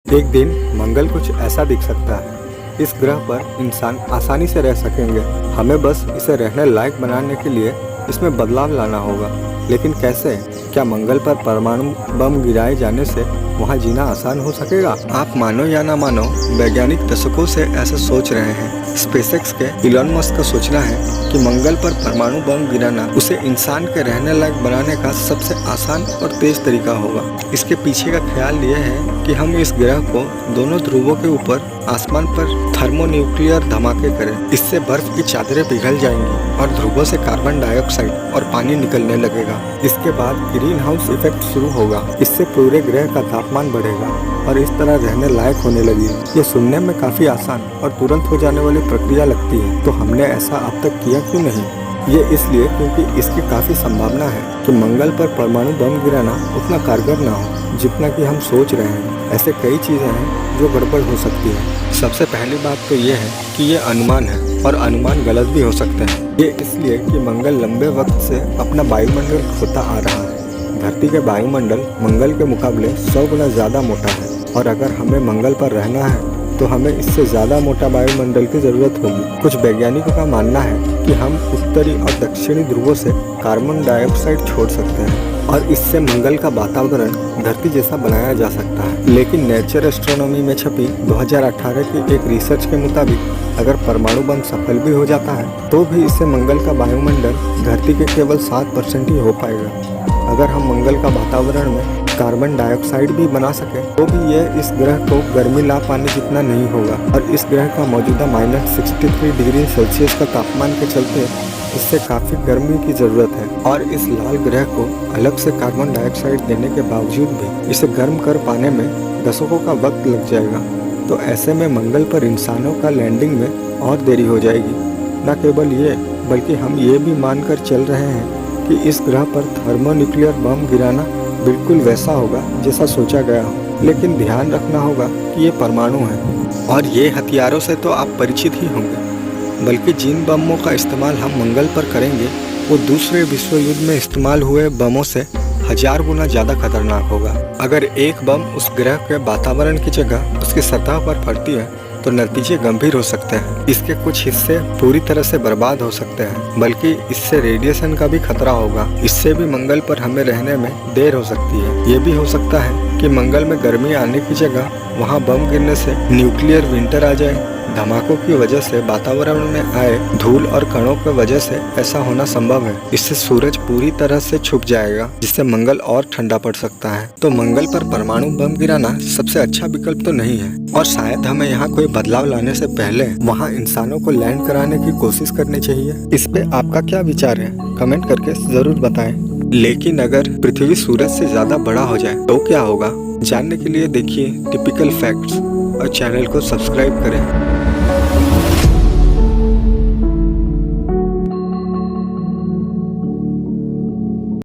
एक दिन मंगल कुछ ऐसा दिख सकता है। इस ग्रह पर इंसान आसानी से रह सकेंगे। हमें बस इसे रहने लायक बनाने के लिए इसमें बदलाव लाना होगा। लेकिन कैसे? क्या मंगल पर परमाणु बम गिराए जाने से वहां जीना आसान हो सकेगा? आप मानो या ना मानो, वैज्ञानिक दशकों से ऐसा सोच रहे हैं। स्पेसएक्स के इलॉन मस्क का सोचना है कि मंगल पर परमाणु बम गिराना उसे इंसान के रहने लायक बनाने का सबसे आसान और तेज तरीका होगा। इसके पीछे का ख्याल ये है कि हम इस ग्रह को दोनों ध्रुवों के ऊपर आसमान पर थर्मोन्यूक्लियर धमाके करें। इससे बर्फ की चादरें पिघल जाएंगी और ध्रुवों से कार्बन डाइऑक्साइड और पानी निकलने लगेगा। इसके बाद ग्रीन हाउस इफेक्ट शुरू होगा। इससे पूरे ग्रह का तापमान बढ़ेगा और इस तरह रहने लायक होने लगी। ये सुनने में काफी आसान और तुरंत हो जाने वाली प्रक्रिया लगती है, तो हमने ऐसा अब तक किया क्यों नहीं? ये इसलिए क्योंकि इसकी काफी संभावना है कि मंगल पर परमाणु बम गिराना उतना कारगर ना हो जितना कि हम सोच रहे हैं। ऐसे कई चीजें हैं जो गड़बड़ हो सकती है। सबसे पहली बात तो ये है कि ये अनुमान है और अनुमान गलत भी हो सकते हैं। ये इसलिए कि मंगल लंबे वक्त से अपना वायुमंडल खोता आ रहा है। धरती के वायुमंडल मंगल के मुकाबले 100 गुना ज्यादा मोटा है और अगर हमें मंगल पर रहना है तो हमें इससे ज्यादा मोटा वायुमंडल की जरूरत होगी। कुछ वैज्ञानिकों का मानना है कि हम उत्तरी और दक्षिणी ध्रुवों से कार्बन डाइऑक्साइड छोड़ सकते हैं और इससे मंगल का वातावरण धरती जैसा बनाया जा सकता है। लेकिन नेचर एस्ट्रोनॉमी में छपी 2018 की एक रिसर्च के मुताबिक अगर परमाणु बम सफल भी हो जाता है तो भी इससे मंगल का वायुमंडल धरती के केवल 7% ही हो पाएगा। अगर हम मंगल का वातावरण में कार्बन डाइऑक्साइड भी बना सके तो भी यह इस ग्रह को गर्मी ला पाने जितना नहीं होगा और इस ग्रह का मौजूदा -63 डिग्री सेल्सियस का तापमान के चलते इससे काफी गर्मी की जरूरत है और इस लाल ग्रह को अलग से कार्बन डाइऑक्साइड देने के बावजूद भी इसे गर्म कर पाने में दशकों का वक्त लग जाएगा। तो ऐसे में मंगल पर इंसानों का लैंडिंग में और देरी हो जाएगी। न केवल ये बल्कि हम ये भी मानकर चल रहे हैं कि इस ग्रह पर थर्मोन्यूक्लियर बम गिराना बिल्कुल वैसा होगा जैसा सोचा गया हो। लेकिन ध्यान रखना होगा कि ये परमाणु है और ये हथियारों से तो आप परिचित ही होंगे, बल्कि जिन बमों का इस्तेमाल हम मंगल पर करेंगे वो दूसरे विश्व युद्ध में इस्तेमाल हुए बमों से 1000 गुना ज़्यादा खतरनाक होगा। अगर एक बम उस ग्रह के वातावरण की जगह उसकी सतह पर पड़ती है तो नतीजे गंभीर हो सकते हैं। इसके कुछ हिस्से पूरी तरह से बर्बाद हो सकते हैं, बल्कि इससे रेडिएशन का भी खतरा होगा। इससे भी मंगल पर हमें रहने में देर हो सकती है। ये भी हो सकता है कि मंगल में गर्मी आने की जगह वहाँ बम गिरने से न्यूक्लियर विंटर आ जाए। धमाकों की वजह से वातावरण में आए धूल और कणों की वजह से ऐसा होना संभव है। इससे सूरज पूरी तरह से छुप जाएगा, जिससे मंगल और ठंडा पड़ सकता है। तो मंगल पर परमाणु बम गिराना सबसे अच्छा विकल्प तो नहीं है और शायद हमें यहाँ कोई बदलाव लाने से पहले वहाँ इंसानों को लैंड कराने की कोशिश करनी चाहिए। इस पे आपका क्या विचार है? कमेंट करके जरूर बताएं। लेकिन अगर पृथ्वी सूरज से ज्यादा बड़ा हो जाए तो क्या होगा? जानने के लिए देखिए टिपिकल फैक्ट्स और चैनल को सब्सक्राइब करें।